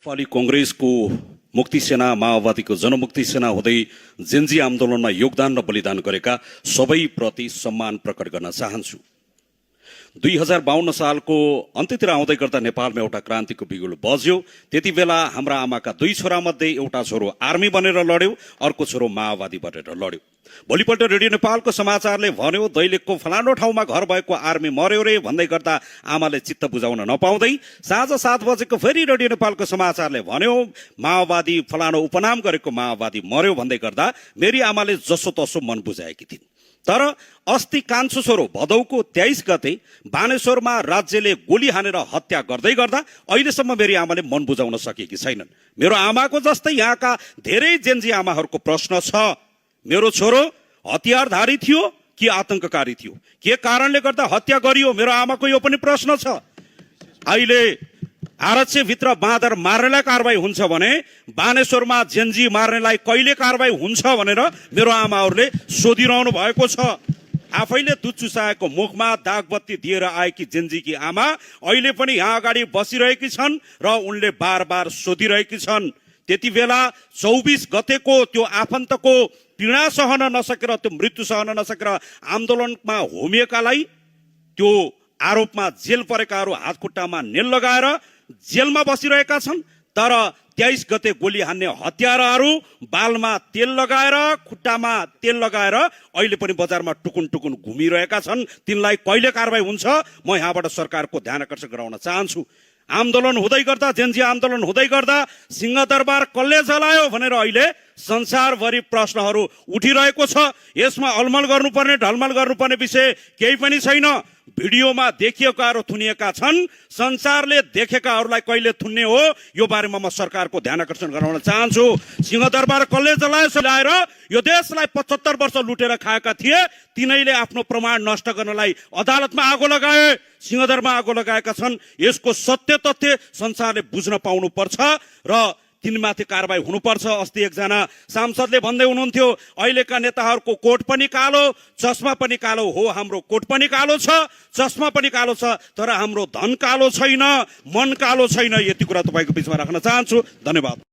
नेपाली कांग्रेसको मुक्ति सेना माओवादीको जनमुक्ति सेना हुँदै जेन्जी आन्दोलनमा योगदान र बलिदान गरेका सबैप्रति सम्मान प्रकट गर्न चाहन्छु। 2052 सालको अन्त्यतिर आउँदै गर्दा नेपालमा एउटा क्रान्तिको बिगुल बज्यो। त्यति बेला हाम्रा आमाका दुई छोरा मध्ये एउटा छोरो आर्मी बनेर लड्यो, अर्को छोरो माओवादी बनेर लड्यो। भोलिपल्ट रेडियो नेपालको समाचारले भन्यो दैलेखको फलानो ठाउँमा घर भएको आर्मी मर्यो रे भन्दै गर्दा आमाले चित्त बुझाउन नपाउँदै साँझ 7 बजेको फेरि रेडियो नेपालको समाचारले भन्यो माओवादी फलानो उपनाम गरेको माओवादी मर्यो भन्दै गर्दा मेरी आमाले जसो तसो मन बुझाएकी थिइन्। तर अस्ति कान्छो छोरो भदौको 23 गते बानेश्वरमा राज्यले गोली हानेर हत्या गर्दै गर्दा अहिलेसम्म मेरी आमाले मन बुझाउन सकेकी छैनन्। मेरो आमाको जस्तै यहाँका धेरै जेन्जी आमाहरूको प्रश्न छ, मेरो छोरो हतियारधारी थियो कि आतंककारी थियो, के कारणले गर्दा हत्या गरियो, मेरो आमाको यो पनि प्रश्न छ। अहिले आरक्षभित्र बाँदर मार्नेलाई कारबाही हुन्छ भने बानेश्वरमा जेन्जी मार्नेलाई कहिले कारबाही हुन्छ भनेर मेरो आमाहरूले सोधिरहनु भएको छ। आफैले दुध चुसाएको मुखमा दागबत्ती दिएर आएकी जेन्जीकी आमा अहिले पनि यहाँ अगाडि बसिरहेकी छन् र उनले बार बार सोधिरहेकी छन्। त्यति बेला 24 गतेको त्यो आफन्तको पीडा सहन नसकेर, त्यो मृत्यु सहन नसकेर आन्दोलनमा होमिएकालाई त्यो आरोपमा जेल परेकाहरू हातखुट्टामा नेल लगाएर जेलमा बसिरहेका छन्। तर 23 गते गोली हान्ने हत्याराहरू बालमा तेल लगाएर, खुट्टामा तेल लगाएर अहिले पनि बजारमा टुकुन टुकुन घुमिरहेका छन्। तिनलाई कहिले कारबाही हुन्छ म यहाँबाट सरकारको ध्यान आकर्षण गराउन चाहन्छु। आन्दोलन हुँदै गर्दा, जेन्जी आन्दोलन हुँदै गर्दा सिंहदरबार कसले जलायो भनेर अहिले संसारभरि प्रश्नहरू उठिरहेको छ। यसमा अलमल गर्नुपर्ने ढलमल गर्नुपर्ने विषय केही पनि छैन। भिडियोमा देखिएकाहरू थुनिएका छन्, संसारले देखेकाहरूलाई कहिले थुन्ने हो यो बारेमा म सरकारको ध्यान आकर्षण गराउन चाहन्छु। सिंहदरबार कसले जलायो जलाएर यो देशलाई 75 वर्ष लुटेर खाएका थिए, तिनैले आफ्नो प्रमाण नष्ट गर्नलाई अदालतमा आगो लगाए, सिंहदरमा आगो लगाएका छन्। यसको सत्य तथ्य संसारले बुझ्न पाउनु पर्छ र तिनमाथि कारबाही हुनुपर्छ। अस्ति एकजना सांसदले भन्दै हुनुहुन्थ्यो अहिलेका नेताहरूको कोट पनि कालो, चस्मा पनि कालो हो। हाम्रो कोट पनि कालो छ, चस्मा पनि कालो छ, तर हाम्रो धन कालो छैन, मन कालो छैन। यति कुरा तपाईँको बिचमा राख्न चाहन्छु। धन्यवाद।